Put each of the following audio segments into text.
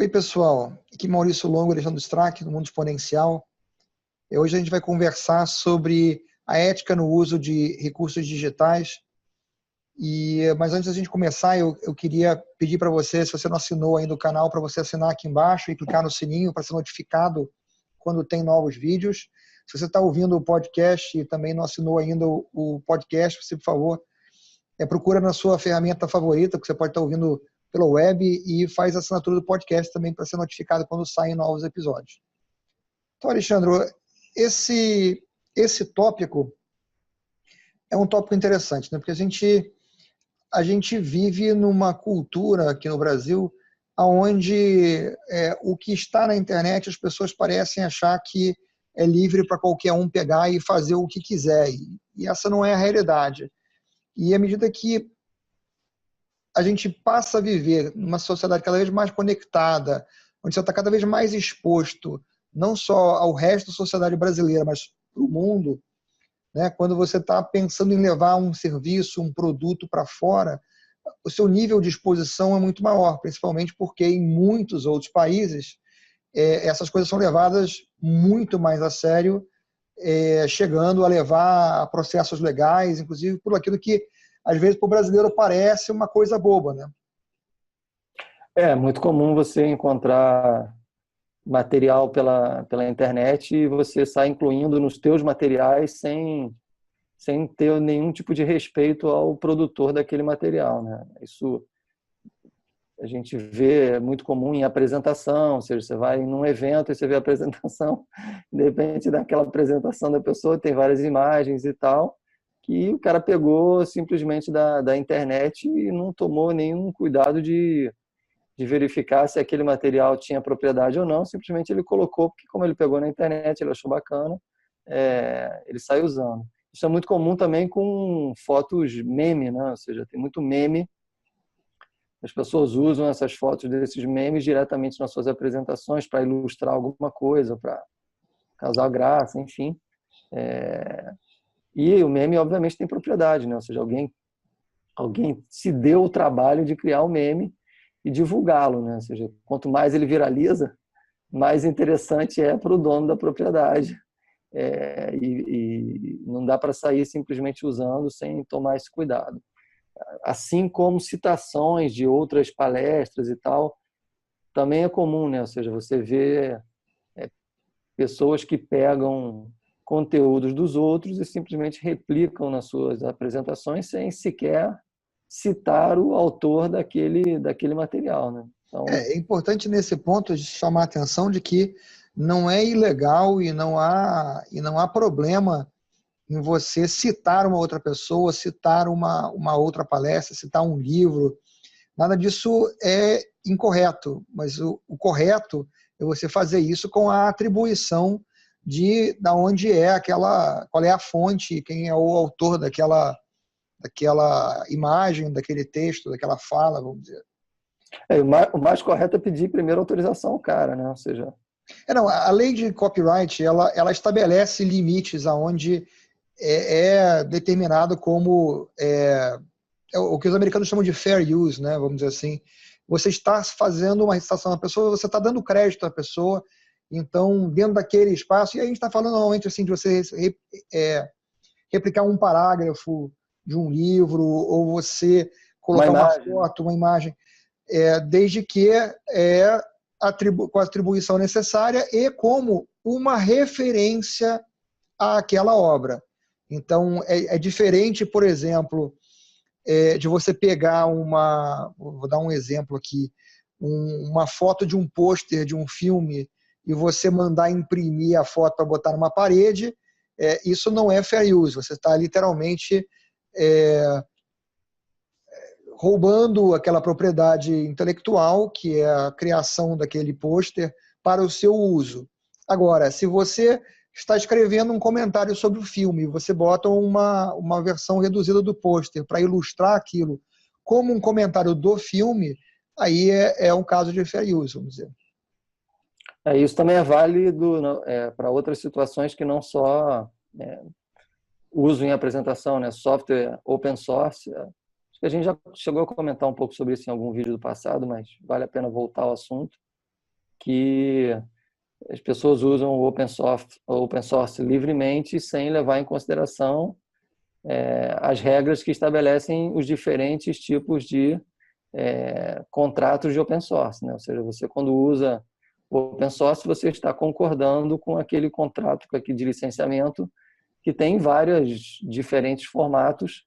Oi, pessoal. Aqui é Maurício Longo, Alexandre Strack, do Mundo Exponencial. E hoje a gente vai conversar sobre a ética no uso de recursos digitais. Mas antes da gente começar, eu queria pedir para você, se você não assinou ainda o canal, para você assinar aqui embaixo e clicar no sininho para ser notificado quando tem novos vídeos. Se você está ouvindo o podcast e também não assinou ainda o podcast, você, por favor, procura na sua ferramenta favorita, que você pode estar ouvindo pela web, e faz a assinatura do podcast também para ser notificado quando saem novos episódios. Então, Alexandre, esse tópico é um tópico interessante, né? Porque a gente vive numa cultura aqui no Brasil onde o que está na internet as pessoas parecem achar que é livre para qualquer um pegar e fazer o que quiser. E essa não é a realidade. E à medida que a gente passa a viver numa sociedade cada vez mais conectada, onde você está cada vez mais exposto, não só ao resto da sociedade brasileira, mas para o mundo, né? Quando você está pensando em levar um serviço, um produto para fora, o seu nível de exposição é muito maior, principalmente porque em muitos outros países essas coisas são levadas muito mais a sério, chegando a levar a processos legais, inclusive por aquilo que às vezes para o brasileiro parece uma coisa boba, né? É muito comum você encontrar material pela internet e você sai incluindo nos teus materiais sem ter nenhum tipo de respeito ao produtor daquele material, né? Isso a gente vê, é muito comum em apresentação, ou seja, você vai num evento e você vê a apresentação, de repente daquela apresentação da pessoa tem várias imagens e tal, que o cara pegou simplesmente da internet e não tomou nenhum cuidado de verificar se aquele material tinha propriedade ou não, simplesmente ele colocou, porque como ele pegou na internet, ele achou bacana, ele sai usando. Isso é muito comum também com fotos meme, né? Ou seja, tem muito meme, as pessoas usam essas fotos desses memes diretamente nas suas apresentações para ilustrar alguma coisa, para causar graça, enfim. E o meme, obviamente, tem propriedade, né? Ou seja, alguém se deu o trabalho de criar o meme e divulgá-lo, né? Ou seja, quanto mais ele viraliza, mais interessante é para o dono da propriedade. E não dá para sair simplesmente usando sem tomar esse cuidado. Assim como citações de outras palestras e tal, também é comum, né? Ou seja, você vê pessoas que pegam conteúdos dos outros e simplesmente replicam nas suas apresentações sem sequer citar o autor daquele material, né? Então, É importante nesse ponto de chamar a atenção de que não é ilegal e não há problema em você citar uma outra pessoa, citar uma outra palestra, citar um livro. Nada disso é incorreto, mas o correto é você fazer isso com a atribuição da onde qual é a fonte, quem é o autor daquela imagem, daquele texto, daquela fala, vamos dizer. o mais correto é pedir primeiro autorização ao cara, né? Ou seja, Não, a lei de copyright ela estabelece limites aonde é determinado como o que os americanos chamam de fair use, né? Vamos dizer assim. Você está fazendo uma recitação à pessoa, você está dando crédito à pessoa, então, dentro daquele espaço, e a gente está falando normalmente assim, de você replicar um parágrafo de um livro, ou você colocar uma foto, uma imagem, desde que com a atribuição necessária e como uma referência àquela obra. Então, é diferente, por exemplo, de você pegar vou dar um exemplo aqui, uma foto de um pôster de um filme e você mandar imprimir a foto para botar numa parede, isso não é fair use. Você está literalmente roubando aquela propriedade intelectual, que é a criação daquele pôster, para o seu uso. Agora, se você está escrevendo um comentário sobre o filme, você bota uma versão reduzida do pôster para ilustrar aquilo como um comentário do filme, aí é um caso de fair use, vamos dizer. Isso também é válido para outras situações que não só uso em apresentação, né? Software open source. Acho que a gente já chegou a comentar um pouco sobre isso em algum vídeo do passado, mas vale a pena voltar ao assunto. que as pessoas usam o open source livremente sem levar em consideração as regras que estabelecem os diferentes tipos de contratos de open source, né? Ou seja, você quando usa o open source, você está concordando com aquele contrato de licenciamento que tem vários diferentes formatos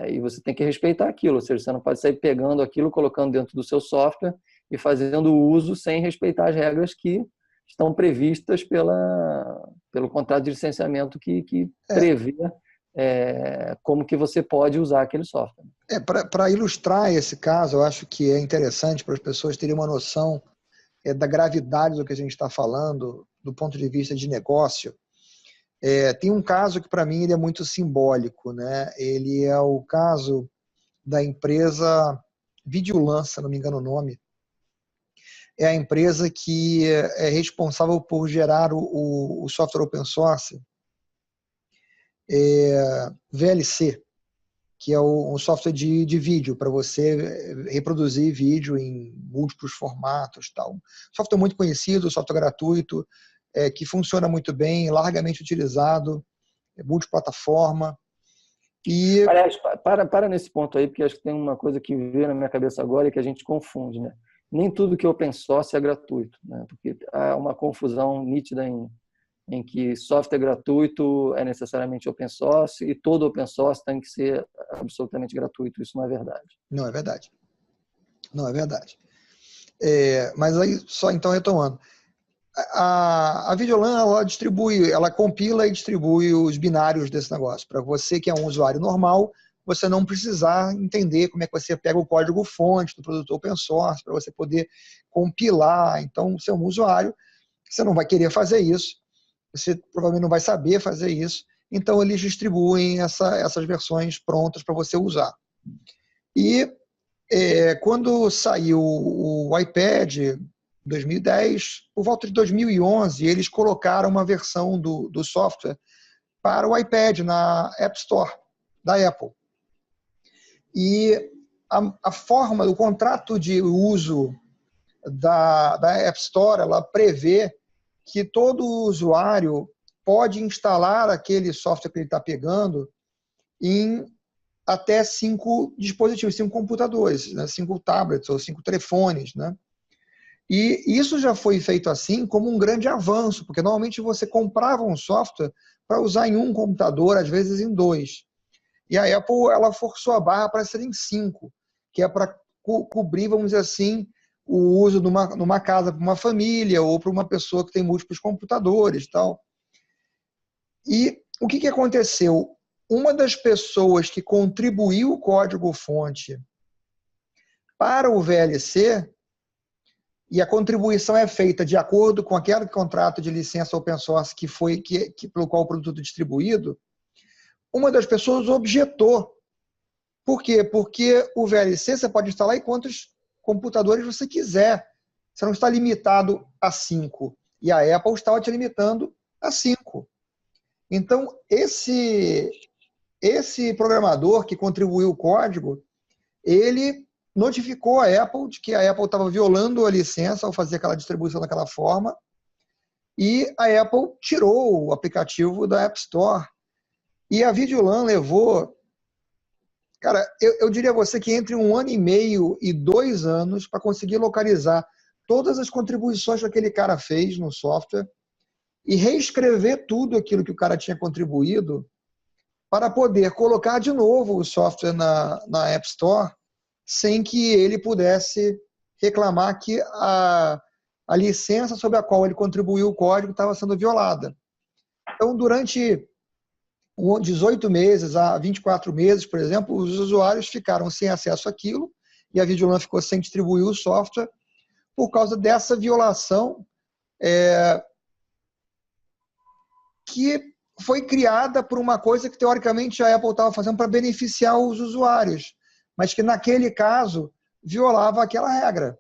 e você tem que respeitar aquilo. Ou seja, você não pode sair pegando aquilo, colocando dentro do seu software e fazendo uso sem respeitar as regras que estão previstas pelo contrato de licenciamento que prevê como que você pode usar aquele software. Para ilustrar esse caso, eu acho que é interessante para as pessoas terem uma noção da gravidade do que a gente está falando do ponto de vista de negócio. Tem um caso que para mim ele é muito simbólico, né? Ele é o caso da empresa Videolan, se não me engano o nome. É a empresa que é responsável por gerar o software open source VLC, que é um software de vídeo para você reproduzir vídeo em múltiplos formatos, tal. Software muito conhecido, software gratuito, que funciona muito bem, largamente utilizado, multiplataforma. Aliás, para nesse ponto aí, porque acho que tem uma coisa que veio na minha cabeça agora e que a gente confunde, né? Nem tudo que é open source é gratuito, né? Porque há uma confusão nítida em que software gratuito é necessariamente open source e todo open source tem que ser absolutamente gratuito. Isso não é verdade. Não é verdade. Não é verdade. Mas aí, só então retomando. A Videolan, ela compila e distribui os binários desse negócio. Para você que é um usuário normal, você não precisar entender como é que você pega o código-fonte do produto open source para você poder compilar. Então, você é um usuário, você não vai querer fazer isso, você provavelmente não vai saber fazer isso, então eles distribuem essas versões prontas para você usar. E quando saiu o iPad 2010, por volta de 2011, eles colocaram uma versão do software para o iPad na App Store da Apple. E a forma do contrato de uso da App Store, ela prevê que todo usuário pode instalar aquele software que ele está pegando em até 5 dispositivos, 5 computadores, né? 5 tablets ou 5 telefones, né? E isso já foi feito assim como um grande avanço, porque normalmente você comprava um software para usar em um computador, às vezes em 2. E a Apple ela forçou a barra para ser em 5, que é para cobrir, vamos dizer assim, o uso numa casa para uma família ou para uma pessoa que tem múltiplos computadores e tal. E o que aconteceu? Uma das pessoas que contribuiu o código-fonte para o VLC, e a contribuição é feita de acordo com aquele contrato de licença open source pelo qual o produto é distribuído, uma das pessoas objetou. Por quê? Porque o VLC você pode instalar em quantos computadores você quiser. Você não está limitado a 5. E a Apple estava te limitando a 5. Então, esse programador que contribuiu o código, ele notificou a Apple de que a Apple estava violando a licença ao fazer aquela distribuição daquela forma, e a Apple tirou o aplicativo da App Store. E a Videolan levou, cara, eu diria a você que entre 1 ano e meio e 2 anos para conseguir localizar todas as contribuições que aquele cara fez no software e reescrever tudo aquilo que o cara tinha contribuído para poder colocar de novo o software na App Store sem que ele pudesse reclamar que a licença sobre a qual ele contribuiu o código estava sendo violada. Então, durante 18 meses a 24 meses, por exemplo, os usuários ficaram sem acesso àquilo e a Videolan ficou sem distribuir o software por causa dessa violação que foi criada por uma coisa que, teoricamente, a Apple estava fazendo para beneficiar os usuários, mas que, naquele caso, violava aquela regra.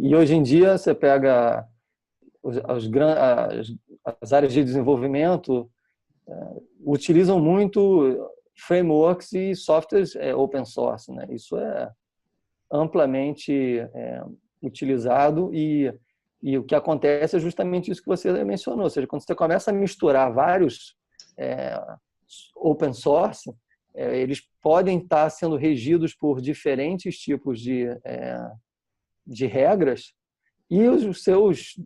E hoje em dia, você pega as áreas de desenvolvimento, utilizam muito frameworks e softwares open source, né? Isso é amplamente utilizado e o que acontece é justamente isso que você mencionou, ou seja, quando você começa a misturar vários open source, eles podem estar sendo regidos por diferentes tipos de regras, e os seus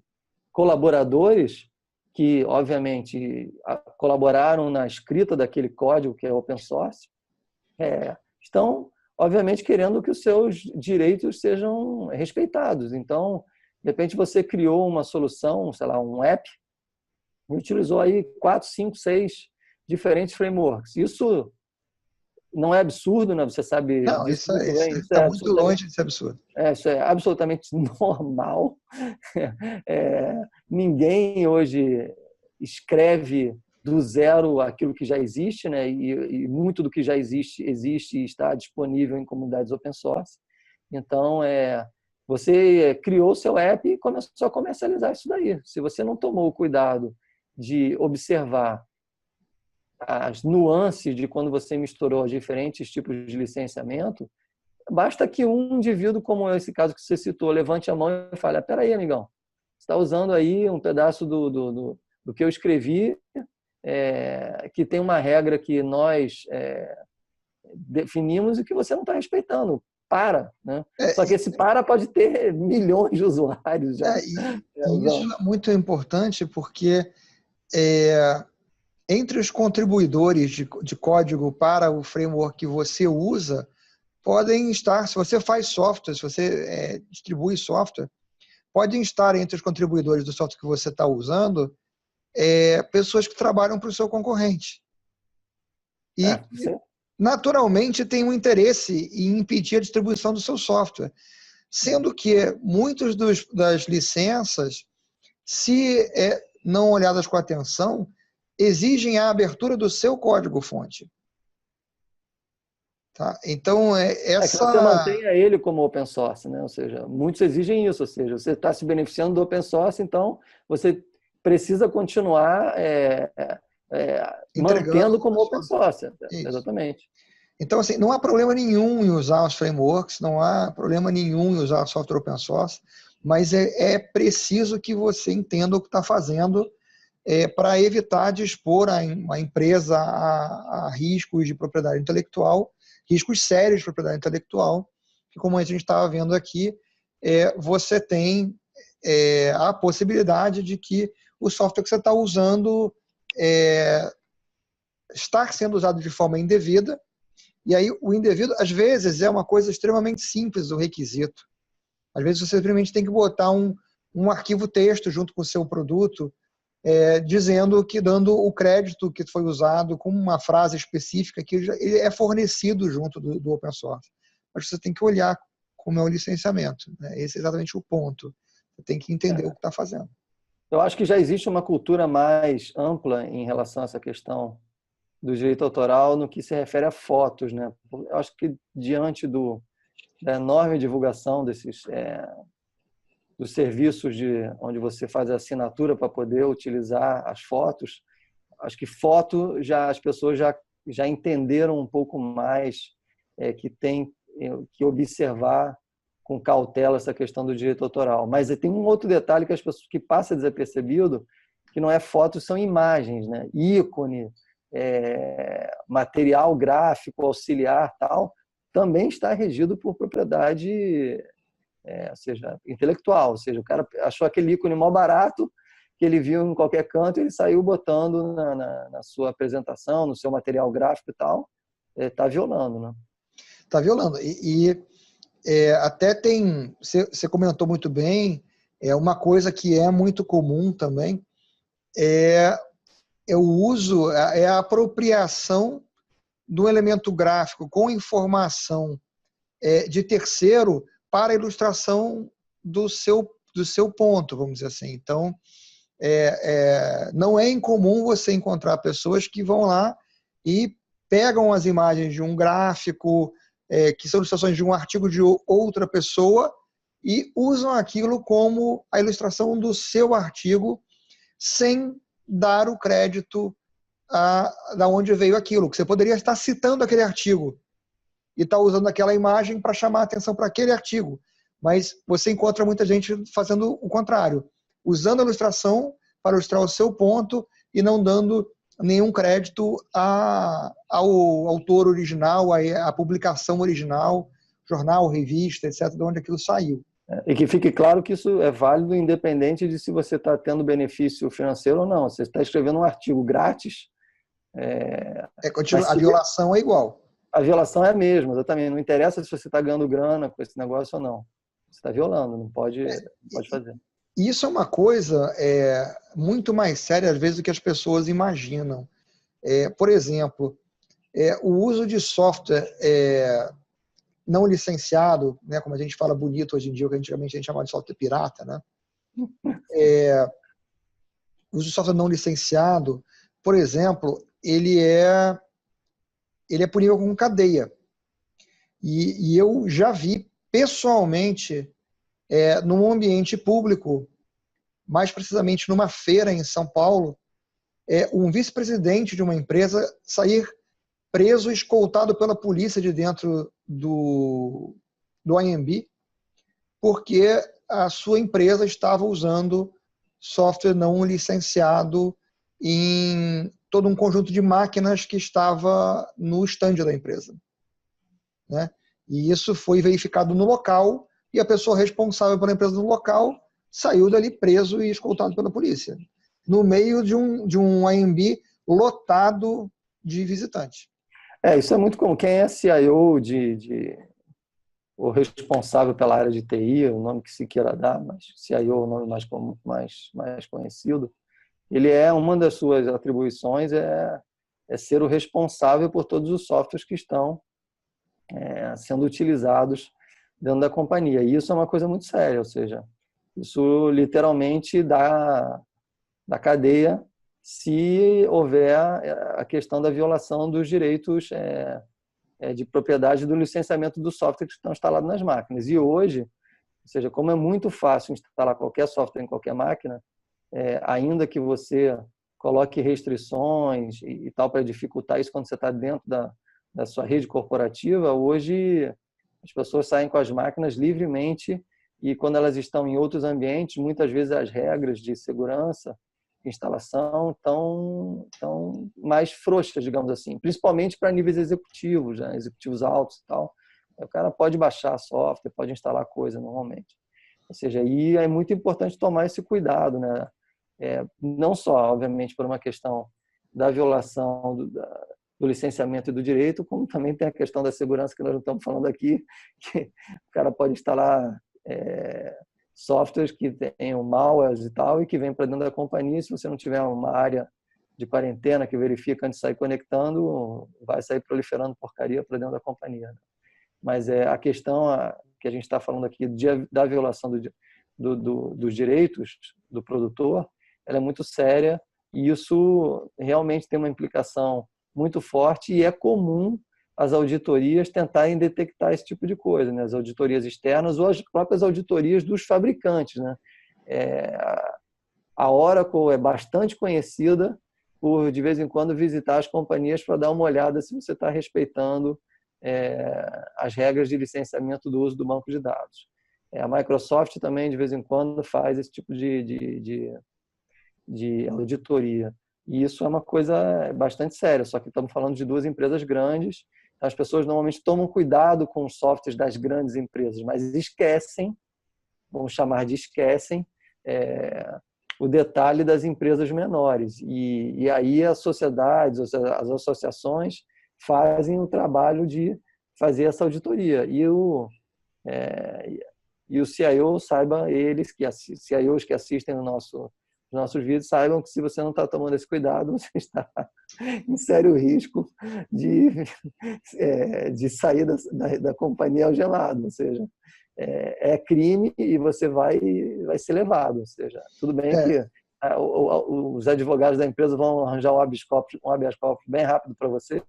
colaboradores, que obviamente colaboraram na escrita daquele código que é open source, estão obviamente querendo que os seus direitos sejam respeitados. Então, de repente você criou uma solução, sei lá, um app, e utilizou aí 4, 5, 6 diferentes frameworks. Isso não é absurdo, né? Você sabe Não, disso isso muito bem. Isso está muito longe de ser absurdo. Isso é absolutamente normal. Ninguém hoje escreve do zero aquilo que já existe, né? E muito do que já existe e está disponível em comunidades open source. Então, você criou o seu app e começou a comercializar isso daí. Se você não tomou o cuidado de observar as nuances de quando você misturou os diferentes tipos de licenciamento, basta que um indivíduo, como esse caso que você citou, levante a mão e fale: espera aí, amigão, você está usando aí um pedaço do que eu escrevi, que tem uma regra que nós definimos e que você não está respeitando. Para, né? Só que esse para pode ter milhões de usuários já. E isso é muito importante porque entre os contribuidores de código para o framework que você usa, podem estar, se você faz software, se você distribui software, podem estar entre os contribuidores do software que você está usando pessoas que trabalham para o seu concorrente. E, naturalmente, tem um interesse em impedir a distribuição do seu software. Sendo que muitas das licenças, se não olhadas com atenção, exigem a abertura do seu código-fonte. Tá? Então, que você mantenha ele como open source, né? Ou seja, muitos exigem isso, ou seja, você está se beneficiando do open source, então você precisa continuar mantendo como open source. Exatamente. Então, assim, não há problema nenhum em usar os frameworks, não há problema nenhum em usar software open source, mas é preciso que você entenda o que está fazendo para evitar de expor a empresa a riscos de propriedade intelectual, riscos sérios de propriedade intelectual, que, como a gente estava vendo aqui, você tem a possibilidade de que o software que você está usando está sendo usado de forma indevida, e aí o indevido, às vezes, é uma coisa extremamente simples, o requisito. Às vezes você simplesmente tem que botar um arquivo texto junto com o seu produto, dizendo que, dando o crédito que foi usado com uma frase específica que ele é fornecido junto do open source. Mas você tem que olhar como é o licenciamento, né? Esse é exatamente o ponto. Você tem que entender o que está fazendo. Eu acho que já existe uma cultura mais ampla em relação a essa questão do direito autoral no que se refere a fotos, né? Eu acho que diante da enorme divulgação dos serviços onde você faz a assinatura para poder utilizar as fotos, acho que foto as pessoas já entenderam um pouco mais que tem que observar com cautela essa questão do direito autoral. Mas tem um outro detalhe que passa desapercebido, que não é foto, são imagens, né? Ícone, material gráfico auxiliar, tal, também está regido por propriedade ou seja, intelectual. Ou seja, o cara achou aquele ícone mó barato que ele viu em qualquer canto e ele saiu botando na sua apresentação, no seu material gráfico e tal, está violando, né? Está violando. Até tem, você comentou muito bem, uma coisa que é muito comum também, o uso, a apropriação do elemento gráfico com informação de terceiro para a ilustração do seu ponto, vamos dizer assim. Então, não é incomum você encontrar pessoas que vão lá e pegam as imagens de um gráfico, que são ilustrações de um artigo de outra pessoa, e usam aquilo como a ilustração do seu artigo, sem dar o crédito da onde veio aquilo. Que você poderia estar citando aquele artigo e estar usando aquela imagem para chamar a atenção para aquele artigo, mas você encontra muita gente fazendo o contrário, usando a ilustração para ilustrar o seu ponto e não dando nenhum crédito ao autor original, à publicação original, jornal, revista, etc., de onde aquilo saiu. E que fique claro que isso é válido independente de se você está tendo benefício financeiro ou não. Você está escrevendo um artigo grátis. A violação é igual. A violação é a mesma, exatamente. Não interessa se você está ganhando grana com esse negócio ou não. Você está violando, não pode fazer. Isso é uma coisa muito mais séria, às vezes, do que as pessoas imaginam. Por exemplo, o uso de software não licenciado, né, como a gente fala bonito hoje em dia, o que antigamente a gente chamava de software pirata, né? O uso de software não licenciado, por exemplo, ele é punível com cadeia. E eu já vi pessoalmente, num ambiente público, mais precisamente numa feira em São Paulo, um vice-presidente de uma empresa sair preso, escoltado pela polícia de dentro do IMB, porque a sua empresa estava usando software não licenciado em todo um conjunto de máquinas que estava no stand da empresa, né? E isso foi verificado no local e a pessoa responsável pela empresa no local saiu dali preso e escoltado pela polícia, no meio de um IMB lotado de visitantes. Isso é muito comum. Quem é CIO o responsável pela área de TI, o nome que se queira dar, mas CIO é o nome mais conhecido, uma das suas atribuições é ser o responsável por todos os softwares que estão sendo utilizados dentro da companhia. E isso é uma coisa muito séria, ou seja, isso literalmente dá cadeia se houver a questão da violação dos direitos de propriedade do licenciamento do software que estão instalados nas máquinas. E hoje, ou seja, como é muito fácil instalar qualquer software em qualquer máquina, ainda que você coloque restrições e tal para dificultar isso quando você está dentro da sua rede corporativa, hoje as pessoas saem com as máquinas livremente e quando elas estão em outros ambientes, muitas vezes as regras de segurança, de instalação, estão mais frouxas, digamos assim, principalmente para níveis executivos, né? Executivos altos e tal. O cara pode baixar software, pode instalar coisa normalmente. Ou seja, aí é muito importante tomar esse cuidado, né? Não só, obviamente, por uma questão da violação do licenciamento e do direito, como também tem a questão da segurança que nós não estamos falando aqui, que o cara pode instalar softwares que tenham malwares e tal, e que vem para dentro da companhia. Se você não tiver uma área de quarentena que verifica antes de sair conectando, vai sair proliferando porcaria para dentro da companhia. Mas a questão que a gente está falando aqui da violação dos direitos do produtor, ela é muito séria e isso realmente tem uma implicação muito forte e é comum as auditorias tentarem detectar esse tipo de coisa, né? As auditorias externas ou as próprias auditorias dos fabricantes, né? A Oracle é bastante conhecida por, de vez em quando, visitar as companhias para dar uma olhada se você está respeitando as regras de licenciamento do uso do banco de dados. A Microsoft também, de vez em quando, faz esse tipo de auditoria. E isso é uma coisa bastante séria, só que estamos falando de duas empresas grandes. As pessoas normalmente tomam cuidado com os softwares das grandes empresas, mas esquecem, vamos chamar de esquecem, o detalhe das empresas menores. E aí as sociedades, as associações fazem o trabalho de fazer essa auditoria. E o CIO, saiba eles, CIOs que assistem os nossos vídeos, saibam que se você não está tomando esse cuidado, você está em sério risco de sair da companhia algemado. Ou seja, é crime e você vai ser levado. Ou seja, tudo bem que os advogados da empresa vão arranjar um habeas corpus bem rápido para você,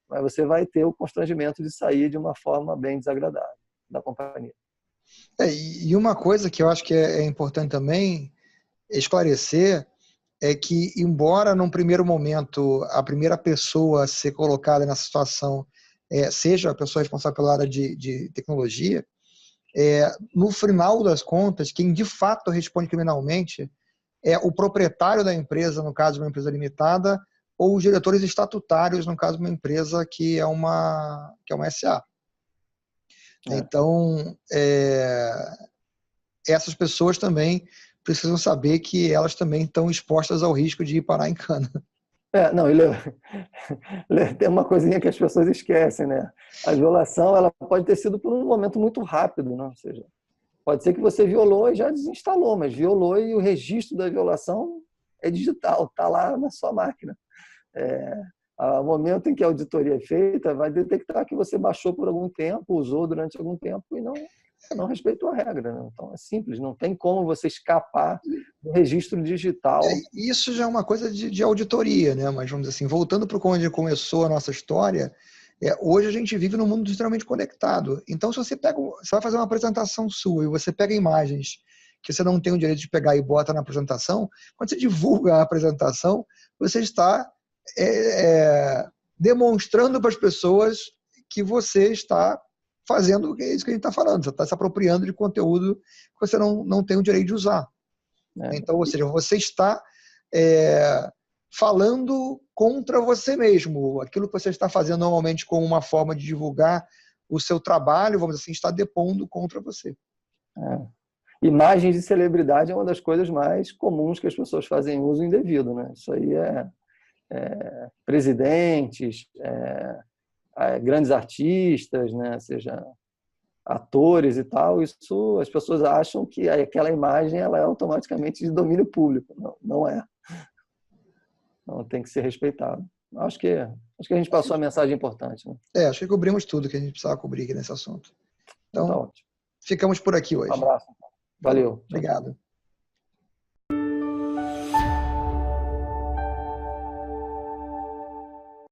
mas você vai ter o constrangimento de sair de uma forma bem desagradável da companhia. E uma coisa que eu acho que é importante também esclarecer é que, embora num primeiro momento a primeira pessoa a ser colocada nessa situação seja a pessoa responsável pela área de tecnologia, no final das contas, quem de fato responde criminalmente é o proprietário da empresa, no caso de uma empresa limitada, ou os diretores estatutários, no caso de uma empresa que é uma SA. Então, essas pessoas também precisam saber que elas também estão expostas ao risco de ir parar em cana. Não, tem uma coisinha que as pessoas esquecem, né? A violação, ela pode ter sido por um momento muito rápido, né? Ou seja, pode ser que você violou e já desinstalou, mas violou e o registro da violação é digital, está lá na sua máquina. Ao momento em que a auditoria é feita, vai detectar que você baixou por algum tempo, usou durante algum tempo e não respeitou a regra. Né? Então é simples, não tem como você escapar do registro digital. Isso já é uma coisa de auditoria, né? Mas vamos dizer assim, voltando para onde começou a nossa história, hoje a gente vive num mundo extremamente conectado. Então, se você vai fazer uma apresentação sua e você pega imagens que você não tem o direito de pegar e bota na apresentação, quando você divulga a apresentação, você está demonstrando para as pessoas que você está fazendo isso que a gente está falando. Você está se apropriando de conteúdo que você não tem o direito de usar. Então, ou seja, você está falando contra você mesmo. Aquilo que você está fazendo normalmente como uma forma de divulgar o seu trabalho, vamos dizer assim, está depondo contra você. Imagens de celebridade é uma das coisas mais comuns que as pessoas fazem uso indevido, né? Isso aí presidentes, grandes artistas, né? Seja atores e tal, isso as pessoas acham que aquela imagem ela é automaticamente de domínio público. Não é. Não, tem que ser respeitado. Acho que a gente passou a mensagem importante. Né? Acho que cobrimos tudo que a gente precisava cobrir aqui nesse assunto. Então, tá ótimo. Ficamos por aqui hoje. Um abraço. Valeu. Obrigado.